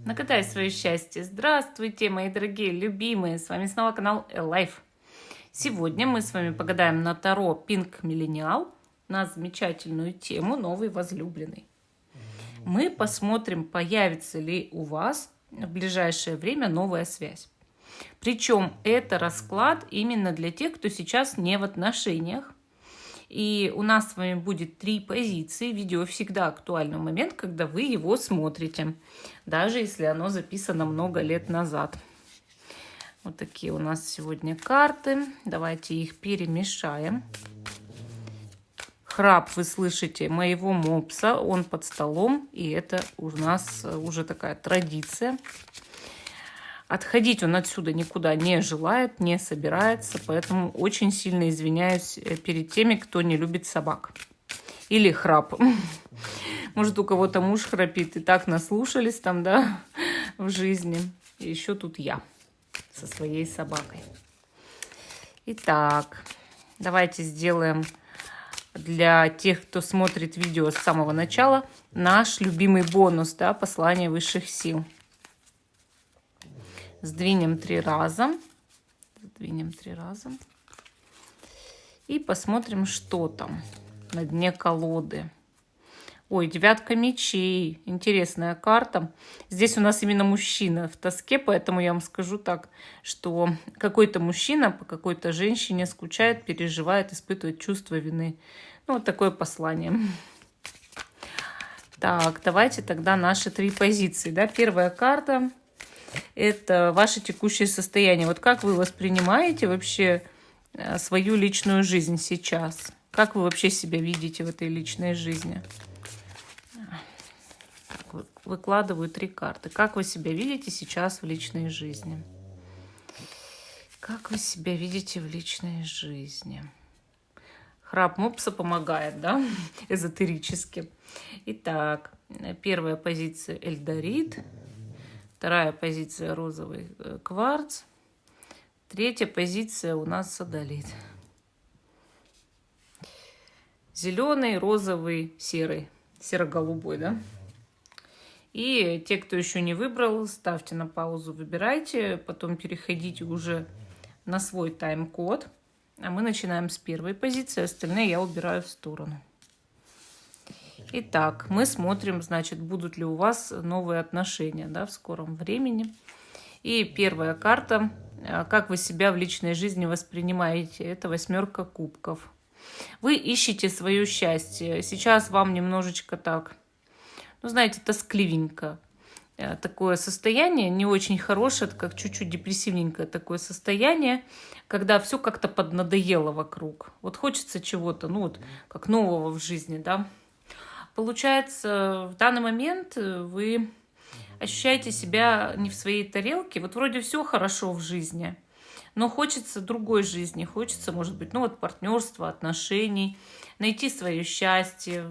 Нагадай свое счастье. Здравствуйте, мои дорогие, любимые. С вами снова канал Life. Сегодня мы с вами погадаем на Таро Pink Millennial на замечательную тему «Новый возлюбленный». Мы посмотрим, появится ли у вас в ближайшее время новая связь. Причем это расклад именно для тех, кто сейчас не в отношениях. И у нас с вами будет 3 позиции. Видео всегда актуально в момент, когда вы его смотрите, даже если оно записано много лет назад. Вот такие у нас сегодня карты. Давайте их перемешаем. Храп вы слышите моего мопса, он под столом, и это у нас уже такая традиция. Отходить он отсюда никуда не желает, не собирается, поэтому очень сильно извиняюсь перед теми, кто не любит собак. Или храп. Может, у кого-то муж храпит, и так наслушались там, да, в жизни. И еще тут я со своей собакой. Итак, давайте сделаем для тех, кто смотрит видео с самого начала, наш любимый бонус, да, послание высших сил. Сдвинем 3 раза. Сдвинем 3 раза. И посмотрим, что там на дне колоды. Ой, 9 мечей. Интересная карта. Здесь у нас именно мужчина в тоске, поэтому я вам скажу так, что какой-то мужчина по какой-то женщине скучает, переживает, испытывает чувство вины. Ну, вот такое послание. Так, давайте тогда наши 3 позиции. Да? Первая карта. Это ваше текущее состояние. Вот как вы воспринимаете вообще свою личную жизнь сейчас? Как вы вообще себя видите в этой личной жизни? Так, выкладываю 3 карты. Как вы себя видите сейчас в личной жизни? Как вы себя видите в личной жизни? Храп мопса помогает, да? Эзотерически. Итак, первая позиция Эльдорит. Вторая позиция розовый кварц. Третья позиция у нас содолит. Зеленый, розовый, серый. Серо-голубой, да? И те, кто еще не выбрал, ставьте на паузу, выбирайте. Потом переходите уже на свой тайм-код. А мы начинаем с первой позиции. Остальные я убираю в сторону. Итак, мы смотрим, значит, будут ли у вас новые отношения, да, в скором времени. И первая карта, как вы себя в личной жизни воспринимаете, это 8 кубков. Вы ищете свое счастье. Сейчас вам немножечко так, ну, знаете, тоскливенько. Такое состояние не очень хорошее, как чуть-чуть депрессивненькое такое состояние, когда все как-то поднадоело вокруг. Вот хочется чего-то, ну, вот как нового в жизни, да. Получается, в данный момент вы ощущаете себя не в своей тарелке. Вот вроде все хорошо в жизни, но хочется другой жизни. Хочется, может быть, ну вот партнерства, отношений, найти свое счастье,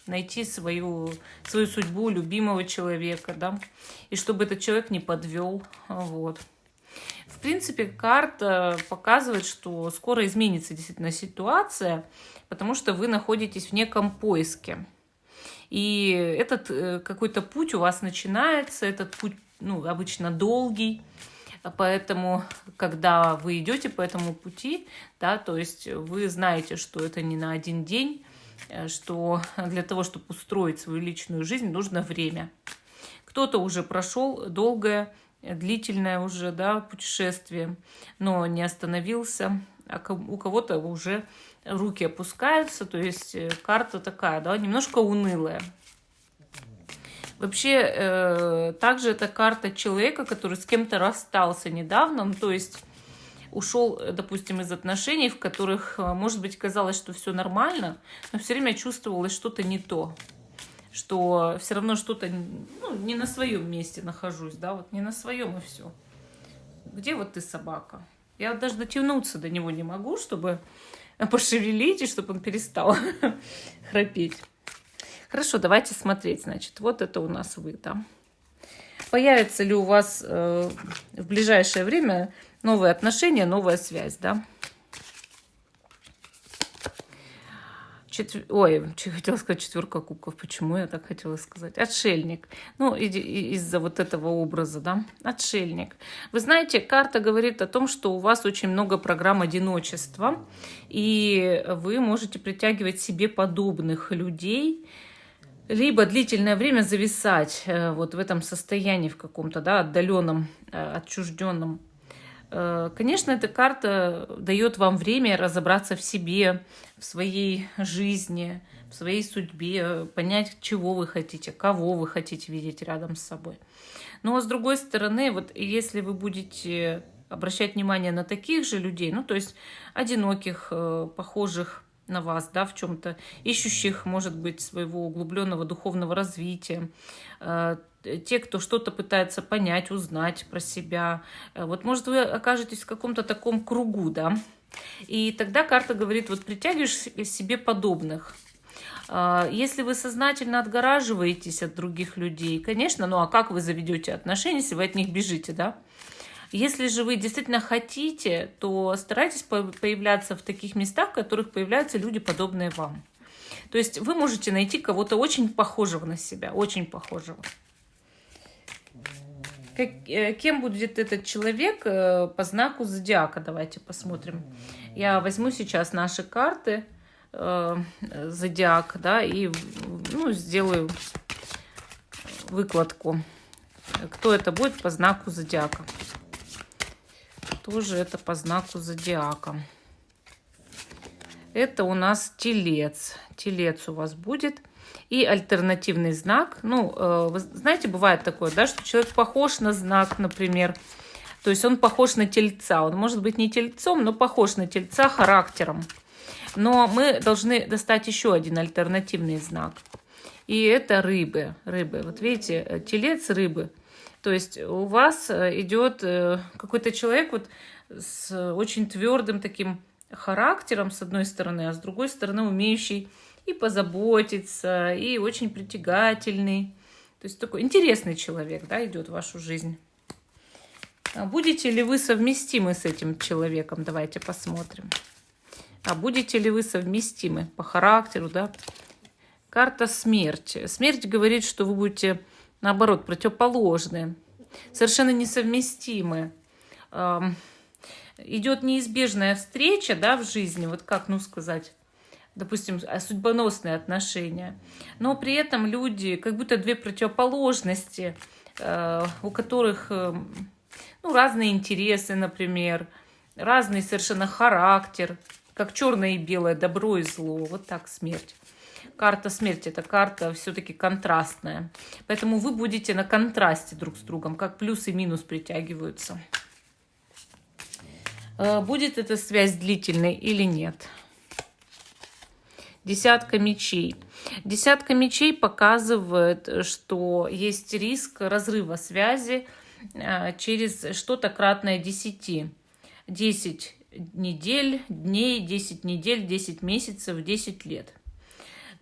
найти свою судьбу любимого человека, да, и чтобы этот человек не подвел. Вот. В принципе, карта показывает, что скоро изменится действительно ситуация, потому что вы находитесь в неком поиске. И этот какой-то путь у вас начинается, этот путь, ну, обычно долгий, поэтому, когда вы идете по этому пути, да, то есть вы знаете, что это не на один день, что для того, чтобы устроить свою личную жизнь, нужно время. Кто-то уже прошел долгое, длительное уже, да, путешествие, но не остановился, а у кого-то уже руки опускаются, то есть карта такая, да, немножко унылая. Вообще, также это карта человека, который с кем-то расстался недавно, ну, то есть ушел, допустим, из отношений, в которых, может быть, казалось, что все нормально, но все время чувствовалось что-то не то, что все равно что-то, ну, не на своем месте нахожусь, да, вот не на своем и все. Где вот ты, собака? Я даже дотянуться до него не могу, чтобы пошевелить, и чтобы он перестал храпеть. Хорошо, давайте смотреть, значит, вот это у нас вы, да. Появится ли у вас в ближайшее время новые отношения, новая связь, да? Ой, хотела сказать четверка кубков. Почему я так хотела сказать? Отшельник. Ну, из-за вот этого образа, да? Отшельник. Вы знаете, карта говорит о том, что у вас очень много программ одиночества, и вы можете притягивать себе подобных людей, либо длительное время зависать вот в этом состоянии в каком-то, да, отдаленном, отчужденном. Конечно, эта карта дает вам время разобраться в себе, в своей жизни, в своей судьбе, понять, чего вы хотите, кого вы хотите видеть рядом с собой. Но с другой стороны, вот если вы будете обращать внимание на таких же людей, ну то есть одиноких, похожих на вас, да, в чем-то, ищущих, может быть, своего углубленного духовного развития, те, кто что-то пытается понять, узнать про себя. Вот, может, вы окажетесь в каком-то таком кругу, да, и тогда карта говорит, вот притягиваешь себе подобных. Если вы сознательно отгораживаетесь от других людей, конечно, ну а как вы заведете отношения, если вы от них бежите, да? Если же вы действительно хотите, то старайтесь появляться в таких местах, в которых появляются люди, подобные вам. То есть вы можете найти кого-то очень похожего на себя, очень похожего. Кем будет этот человек по знаку зодиака? Давайте посмотрим. Я возьму сейчас наши карты зодиак, да, и сделаю выкладку. Кто это будет по знаку зодиака? Тоже это по знаку зодиака. Это у нас телец. Телец у вас будет. И альтернативный знак. Ну, вы знаете, бывает такое, да, что человек похож на знак, например. То есть он похож на тельца. Он может быть не тельцом, но похож на тельца характером. Но мы должны достать еще один альтернативный знак. И это рыбы. Рыбы. Вот видите, телец, рыбы. То есть у вас идет какой-то человек вот с очень твердым таким характером, с одной стороны, а с другой стороны умеющий и позаботиться, и очень притягательный. То есть такой интересный человек, да, идет в вашу жизнь. Будете ли вы совместимы с этим человеком? Давайте посмотрим. Будете ли вы совместимы по характеру, да? Карта смерть. Смерть говорит, что вы будете, наоборот, противоположные, совершенно несовместимые. Идет неизбежная встреча, да, в жизни, вот как, сказать, допустим, судьбоносные отношения. Но при этом люди, как будто две противоположности, у которых разные интересы, например, разный совершенно характер, как черное и белое, добро и зло. Вот так смерть. Карта смерти – это карта все-таки контрастная. Поэтому вы будете на контрасте друг с другом, как плюс и минус притягиваются. Будет эта связь длительной или нет? Десятка мечей. Десятка мечей показывает, что есть риск разрыва связи через что-то кратное 10. 10 недель, дней, 10 недель, 10 месяцев, 10 лет.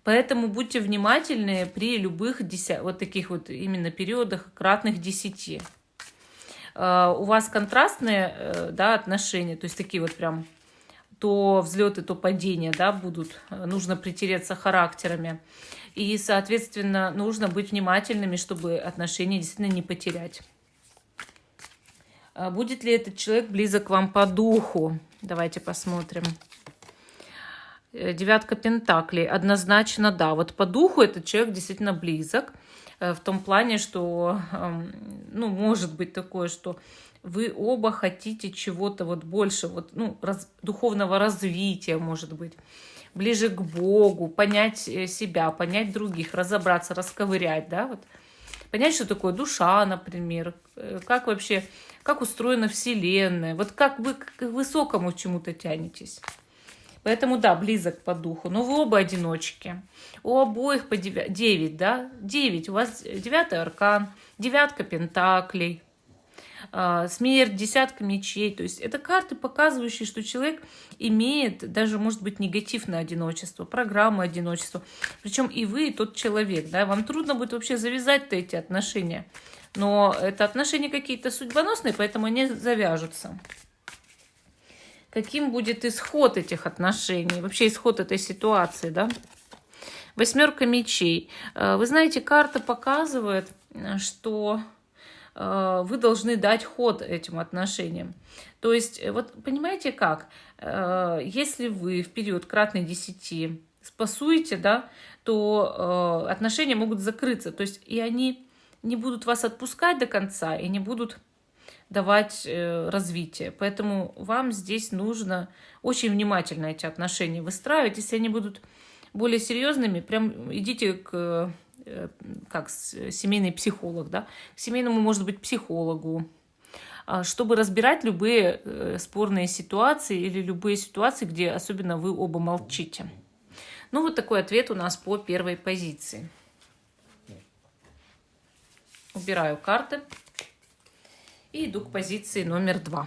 Поэтому будьте внимательны при любых вот таких вот именно периодах кратных 10. У вас контрастные, да, отношения, то есть такие вот прям то взлеты, то падения, да, будут. Нужно притереться характерами. И, соответственно, нужно быть внимательными, чтобы отношения действительно не потерять. Будет ли этот человек близок к вам по духу? Давайте посмотрим. Девятка пентаклей. Однозначно да. Вот по духу этот человек действительно близок. В том плане, что, может быть такое, что вы оба хотите чего-то вот больше, вот, духовного развития, может быть, ближе к Богу, понять себя, понять других, разобраться, расковырять, да, вот. Понять, что такое душа, например, как вообще, как устроена Вселенная, вот как вы к высокому чему-то тянетесь. Поэтому, да, близок по духу. Но вы оба одиночки. У обоих по 9, да? 9. У вас 9-й аркан, девятка пентаклей, смерть, десятка мечей. То есть это карты, показывающие, что человек имеет даже, может быть, негатив на одиночество, программу одиночества. Причем и вы, и тот человек, да? Вам трудно будет вообще завязать-то эти отношения. Но это отношения какие-то судьбоносные, поэтому они завяжутся. каким будет исход этих отношений, вообще исход этой ситуации, да. Восьмерка мечей. Вы знаете, карта показывает, что вы должны дать ход этим отношениям. То есть, вот понимаете как? Если вы в период кратный 10 спасуете, да, то отношения могут закрыться. То есть, и они не будут вас отпускать до конца, и не будут давать развитие. Поэтому вам здесь нужно очень внимательно эти отношения выстраивать. Если они будут более серьезными, прям идите к как семейный психолог, да, к семейному, может быть, психологу, чтобы разбирать любые спорные ситуации или любые ситуации, где особенно вы оба молчите. Ну, вот такой ответ у нас по первой позиции. Убираю карты и иду к позиции номер 2.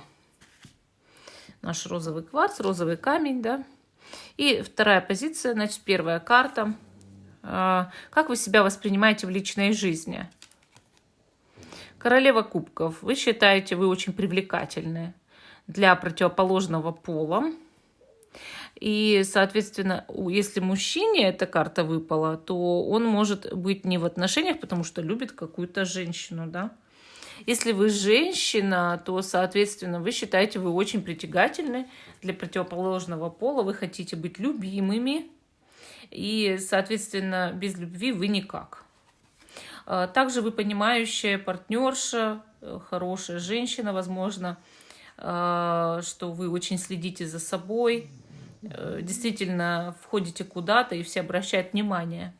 Наш розовый кварц, розовый камень, да. И вторая позиция, значит, первая карта. Как вы себя воспринимаете в личной жизни? Королева кубков. Вы считаете, вы очень привлекательны для противоположного пола. И, соответственно, если мужчине эта карта выпала, то он может быть не в отношениях, потому что любит какую-то женщину, да. Если вы женщина, то, соответственно, вы считаете, вы очень притягательны для противоположного пола, вы хотите быть любимыми, и, соответственно, без любви вы никак. Также вы понимающая партнерша, хорошая женщина, возможно, что вы очень следите за собой, действительно входите куда-то, и все обращают внимание.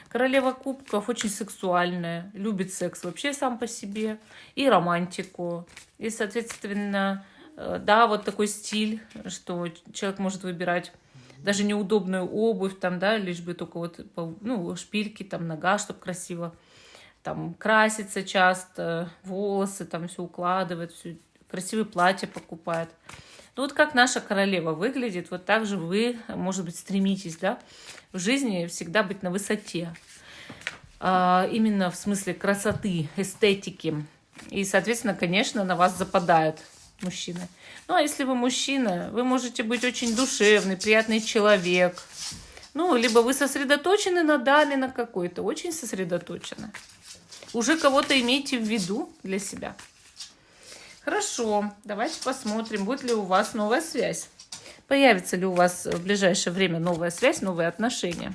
Королева кубков очень сексуальная, любит секс вообще сам по себе, и романтику. И, соответственно, да, вот такой стиль, что человек может выбирать даже неудобную обувь, там, да, лишь бы только вот, ну, шпильки, там, нога, чтобы красиво, там, краситься часто, волосы, там, все укладывает, все, красивые платья покупает. Ну, вот как наша королева выглядит, вот так же вы, может быть, стремитесь, да, в жизни всегда быть на высоте. Именно в смысле красоты, эстетики. И, соответственно, конечно, на вас западают мужчины. Ну, а если вы мужчина, вы можете быть очень душевный, приятный человек. Ну, либо вы сосредоточены на даме на какой-то, очень сосредоточены. Уже кого-то имейте в виду для себя. Хорошо, давайте посмотрим, будет ли у вас новая связь. Появится ли у вас в ближайшее время новая связь, новые отношения.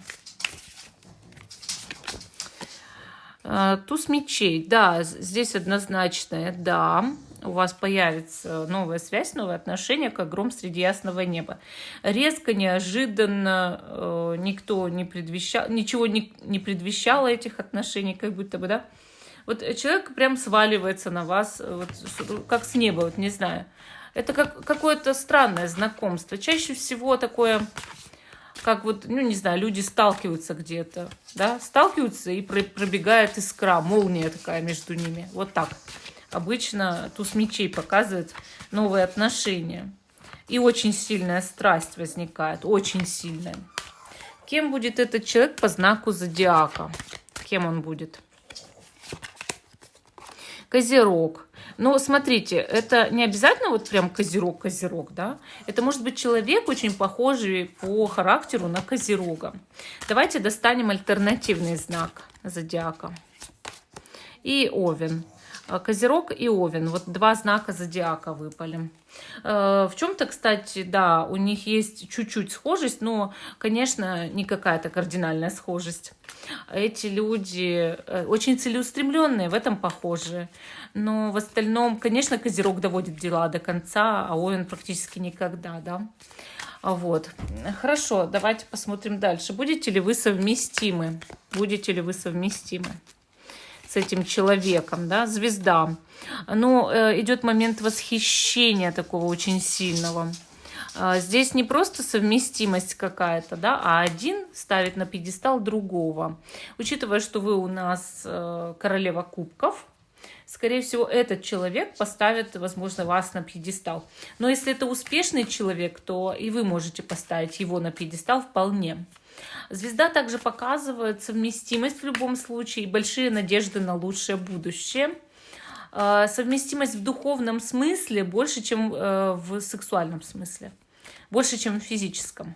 Туз мечей. Да, здесь однозначно, да. У вас появится новая связь, новые отношения, как гром среди ясного неба. Резко, неожиданно, никто не предвещал, ничего не предвещало этих отношений, как будто бы, да. Вот человек прям сваливается на вас, вот, как с неба, вот не знаю. Это как какое-то странное знакомство. Чаще всего такое, как вот, ну не знаю, люди сталкиваются где-то, да, сталкиваются и пробегает искра, молния такая между ними. Вот так. Обычно туз мечей показывает новые отношения. И очень сильная страсть возникает, очень сильная. Кем будет этот человек по знаку зодиака? Кем он будет? Козерог. Но смотрите, это не обязательно вот прям козерог, да? Это может быть человек, очень похожий по характеру на козерога. Давайте достанем альтернативный знак зодиака. И Овен. Козерог и Овен. Вот два знака зодиака выпали. В чем-то, кстати, да, у них есть чуть-чуть схожесть, но, конечно, не какая-то кардинальная схожесть. Эти люди очень целеустремленные, в этом похожи. Но в остальном, конечно, Козерог доводит дела до конца, а Овен практически никогда, да. Вот. Хорошо, давайте посмотрим дальше. Будете ли вы совместимы? Будете ли вы совместимы с этим человеком, да? Звезда. Ну, идет момент восхищения такого очень сильного. Здесь не просто совместимость какая-то, да, а один ставит на пьедестал другого. Учитывая, что вы у нас королева кубков, скорее всего, этот человек поставит, возможно, вас на пьедестал. Но если это успешный человек, то и вы можете поставить его на пьедестал вполне. Звезда также показывает совместимость в любом случае и большие надежды на лучшее будущее. Совместимость в духовном смысле больше, чем в сексуальном смысле. Больше, чем в физическом.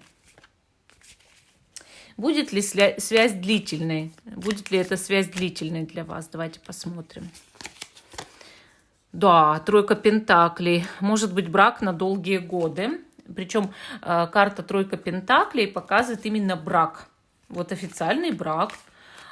Будет ли связь длительной? Будет ли эта связь длительной для вас? Давайте посмотрим. Да, тройка пентаклей. Может быть брак на долгие годы. Причем карта тройка пентаклей показывает именно брак. Вот официальный брак.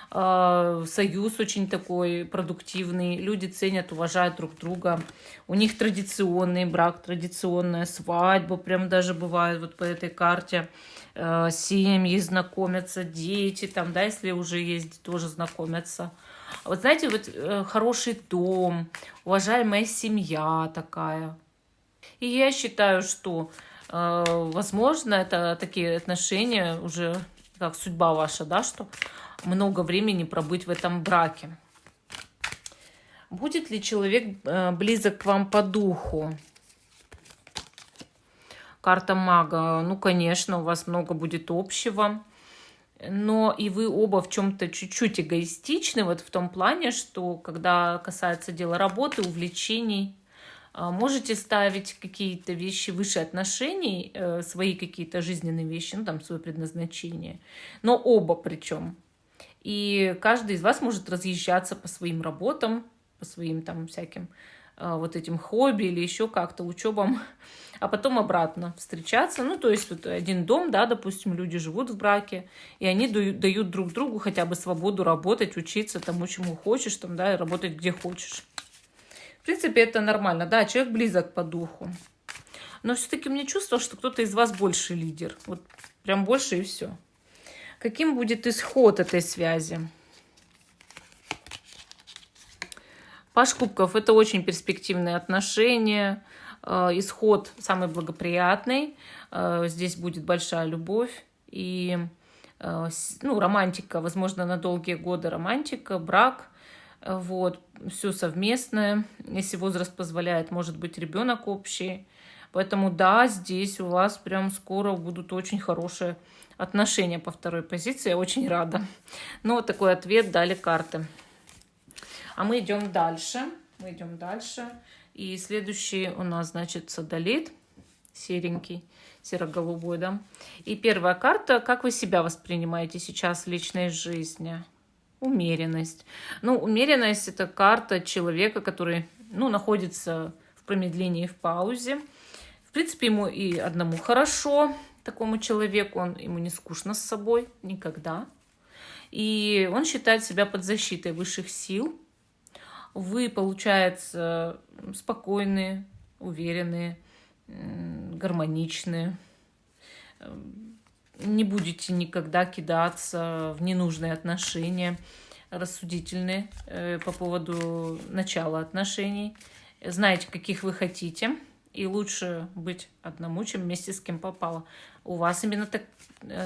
Союз очень такой продуктивный. Люди ценят, уважают друг друга. У них традиционный брак, традиционная свадьба. Прям даже бывает вот по этой карте. Семьи знакомятся, дети там, да, если уже есть, тоже знакомятся. Вот знаете, вот хороший дом, уважаемая семья такая. И я считаю, что, возможно, это такие отношения уже, как судьба ваша, да, что много времени пробыть в этом браке. Будет ли человек близок к вам по духу? Карта мага. Ну, конечно, у вас много будет общего. Но и вы оба в чем-то чуть-чуть эгоистичны, вот в том плане, что когда касается дела работы, увлечений, можете ставить какие-то вещи выше отношений, свои какие-то жизненные вещи, ну там свое предназначение, но оба причем. И каждый из вас может разъезжаться по своим работам, по своим там всяким вот этим хобби или еще как-то учебам, а потом обратно встречаться. Ну, то есть вот один дом, да, допустим, люди живут в браке, и они дают друг другу хотя бы свободу работать, учиться тому, чему хочешь, там, да, и работать где хочешь. В принципе, это нормально, да, человек близок по духу. Но все-таки мне чувство, что кто-то из вас больше лидер. Вот прям больше и все. Каким будет исход этой связи? Паж кубков – это очень перспективные отношения. Исход самый благоприятный. Здесь будет большая любовь и ну, романтика, возможно, на долгие годы романтика, брак. Вот, все совместное. Если возраст позволяет, может быть, ребенок общий. Поэтому да, здесь у вас прям скоро будут очень хорошие отношения по второй позиции. Я очень рада. Ну, вот такой ответ дали карты. А мы идем дальше. Мы идем дальше. И следующий у нас, значит, Содолит. Серенький, серо-голубой, да. И первая карта. Как вы себя воспринимаете сейчас в личной жизни? Умеренность. Ну, умеренность – это карта человека, который, ну, находится в промедлении, в паузе. В принципе, ему и одному хорошо, такому человеку. Ему не скучно с собой никогда. И он считает себя под защитой высших сил. Вы, получается, спокойные, уверенные, гармоничные. Не будете никогда кидаться в ненужные отношения, рассудительные по поводу начала отношений. Знаете, каких вы хотите. И лучше быть одному, чем вместе с кем попало. У вас именно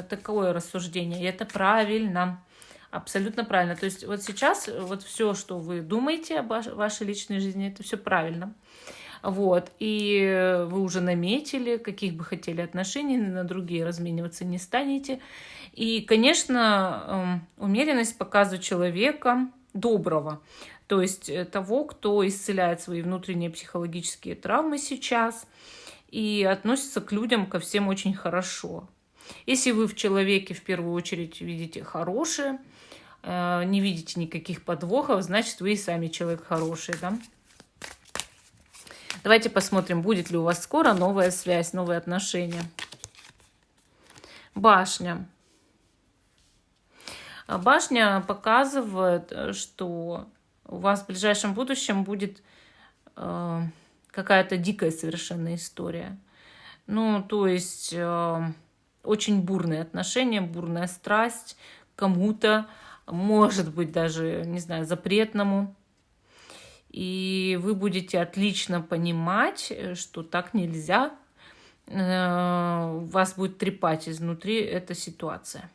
такое рассуждение. И это правильно. Абсолютно правильно. То есть вот сейчас вот все, что вы думаете об вашей личной жизни, это все правильно. Вот. И вы уже наметили, каких бы хотели отношений, на другие размениваться не станете. И, конечно, умеренность показывает человека доброго. То есть того, кто исцеляет свои внутренние психологические травмы сейчас и относится к людям, ко всем очень хорошо. Если вы в человеке в первую очередь видите хорошее, не видите никаких подвохов, значит, вы и сами человек хороший, да? Давайте посмотрим, будет ли у вас скоро новая связь, новые отношения. Башня. Башня показывает, что у вас в ближайшем будущем будет какая-то дикая совершенно история. Ну, то есть очень бурные отношения, бурная страсть к кому-то, может быть, даже, не знаю, запретному. И вы будете отлично понимать, что так нельзя. Вас будет трепать изнутри эта ситуация.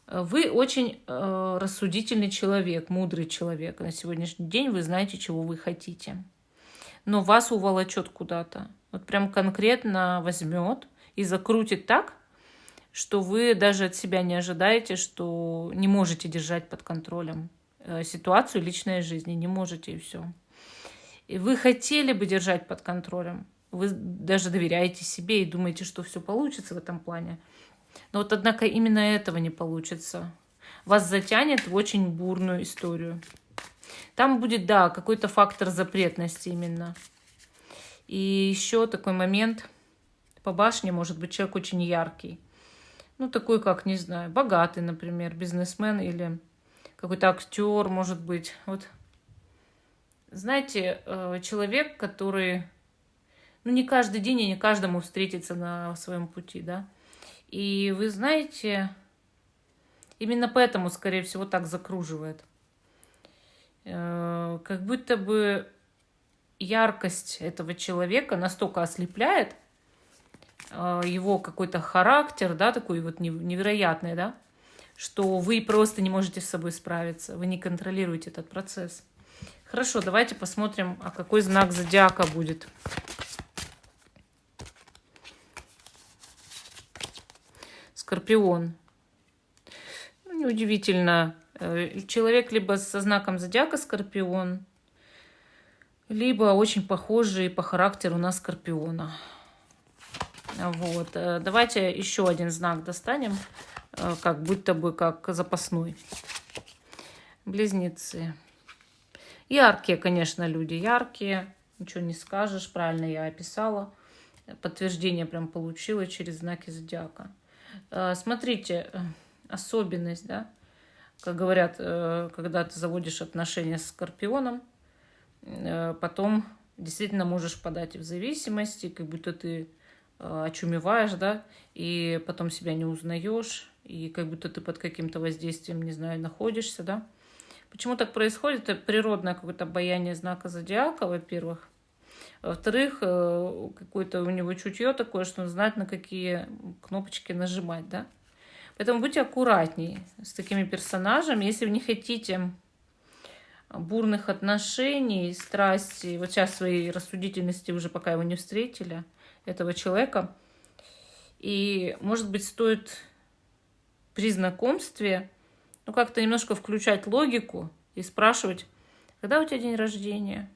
Вы очень рассудительный человек, мудрый человек. На сегодняшний день вы знаете, чего вы хотите. Но вас уволочет куда-то. Вот прям конкретно возьмет и закрутит так, что вы даже от себя не ожидаете, что не можете держать под контролем ситуацию личной жизни. Не можете, и все. И вы хотели бы держать под контролем. Вы даже доверяете себе и думаете, что все получится в этом плане. Но вот, однако, именно этого не получится. Вас затянет в очень бурную историю. Там будет, да, какой-то фактор запретности именно. И еще такой момент. По башне может быть человек очень яркий. Ну, такой, как, не знаю, богатый, например, бизнесмен или какой-то актер, может быть. Вот, знаете, человек, который, ну, не каждый день и не каждому встретится на своем пути, да. И вы знаете, именно поэтому, скорее всего, так закруживает. Как будто бы яркость этого человека настолько ослепляет, его какой-то характер, да, такой вот невероятный, да, что вы просто не можете с собой справиться, вы не контролируете этот процесс. Хорошо, давайте посмотрим, а какой знак зодиака будет. Скорпион. Ну, неудивительно. Человек либо со знаком зодиака Скорпион, либо очень похожий по характеру на Скорпиона. Вот. Давайте еще один знак достанем, как будто бы как запасной. Близнецы. Яркие, конечно, люди, яркие. Ничего не скажешь, правильно я описала. Подтверждение прям получила через знаки зодиака. Смотрите, особенность, да, как говорят, когда ты заводишь отношения с Скорпионом, потом действительно можешь впадать в зависимости, как будто ты очумеваешь, да, и потом себя не узнаешь, и как будто ты под каким-то воздействием, не знаю, находишься, да. Почему так происходит? Это природное какое-то обаяние знака зодиака, во-первых. Во-вторых, какое-то у него чутье такое, что он знает, на какие кнопочки нажимать, да. Поэтому будьте аккуратней с такими персонажами. Если вы не хотите бурных отношений, страсти, вот сейчас своей рассудительности уже пока его не встретили, этого человека, и, может быть, стоит при знакомстве, ну, как-то немножко включать логику и спрашивать, когда у тебя день рождения?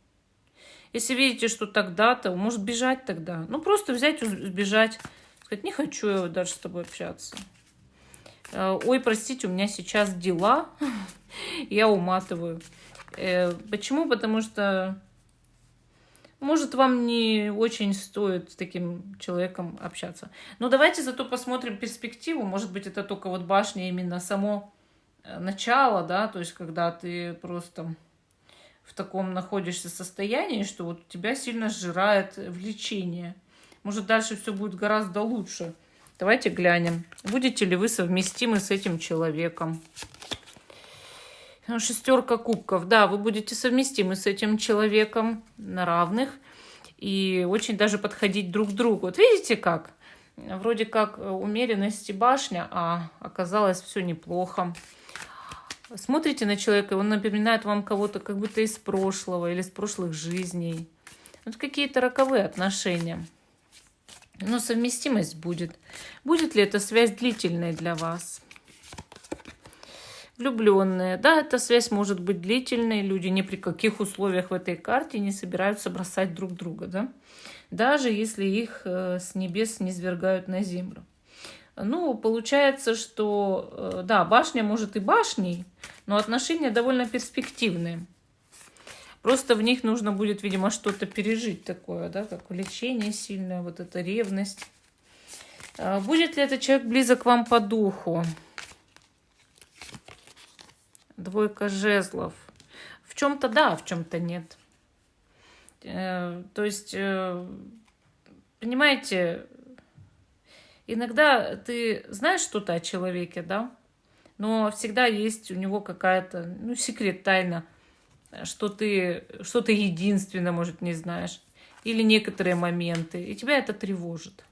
Если видите, что тогда-то, может бежать тогда. Ну, просто взять и сбежать. Сказать, не хочу я дальше с тобой общаться. Ой, простите, у меня сейчас дела. Я уматываю. Почему? Потому что, может, вам не очень стоит с таким человеком общаться. Но давайте зато посмотрим перспективу. Может быть, это только вот башня именно само начало, да, то есть когда ты просто в таком находишься состоянии, что вот тебя сильно сжирает влечение. Может, дальше все будет гораздо лучше. Давайте глянем, будете ли вы совместимы с этим человеком. Шестерка кубков. Да, вы будете совместимы с этим человеком на равных и очень даже подходить друг к другу. Вот видите как? Вроде как умеренность и башня, а оказалось все неплохо. Смотрите на человека, он напоминает вам кого-то как будто из прошлого или из прошлых жизней. Вот какие-то роковые отношения. Но совместимость будет. Будет ли эта связь длительной для вас? Влюбленные. Да, эта связь может быть длительной. Люди ни при каких условиях в этой карте не собираются бросать друг друга. Да? Даже если их с небес не свергают на землю. Ну, получается, что, да, башня может и башней, но отношения довольно перспективные. Просто в них нужно будет, видимо, что-то пережить такое, да, как влечение сильное, вот эта ревность. Будет ли этот человек близок к вам по духу? Двойка жезлов. В чем-то да, в чем-то нет. То есть, понимаете, иногда ты знаешь что-то о человеке, да, но всегда есть у него какая-то, ну, секрет, тайна, что ты что-то единственное, может, не знаешь, или некоторые моменты, и тебя это тревожит.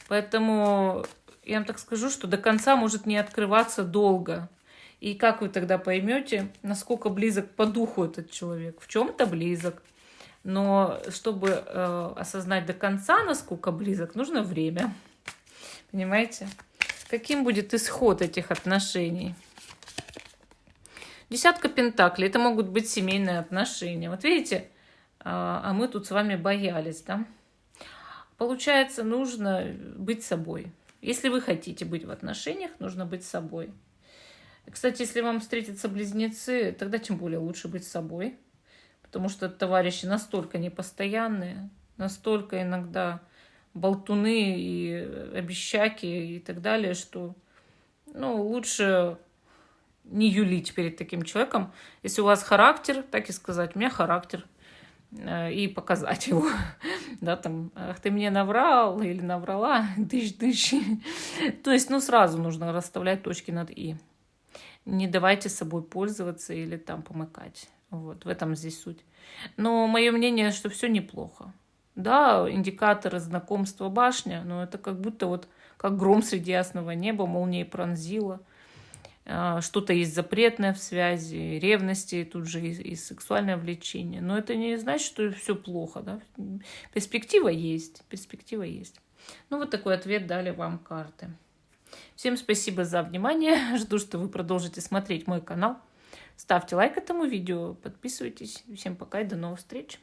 Поэтому я вам так скажу, что до конца может не открываться долго. И как вы тогда поймете, насколько близок по духу этот человек? В чем-то близок. Но чтобы осознать до конца, насколько близок, нужно время. Понимаете? Каким будет исход этих отношений? Десятка пентаклей. Это могут быть семейные отношения. Вот видите, а мы тут с вами боялись, да? Получается, нужно быть собой. Если вы хотите быть в отношениях, нужно быть собой. Кстати, если вам встретятся близнецы, тогда тем более лучше быть собой. Потому что товарищи настолько непостоянные, настолько иногда болтуны и обещаки и так далее, что лучше не юлить перед таким человеком. Если у вас характер, так и сказать, у меня характер, и показать его. Да, там, ах, ты мне наврал или наврала, дыщ. То есть, сразу нужно расставлять точки над «и». Не давайте собой пользоваться или там помыкать. Вот, в этом здесь суть. Но мое мнение, что все неплохо. Да, индикаторы знакомства башня, но это как будто вот как гром среди ясного неба, молнией пронзило. Что-то есть запретное в связи, ревности, тут же и сексуальное влечение. Но это не значит, что все плохо. Да? Перспектива есть, перспектива есть. Вот такой ответ дали вам карты. Всем спасибо за внимание. Жду, что вы продолжите смотреть мой канал. Ставьте лайк этому видео, подписывайтесь. Всем пока и до новых встреч.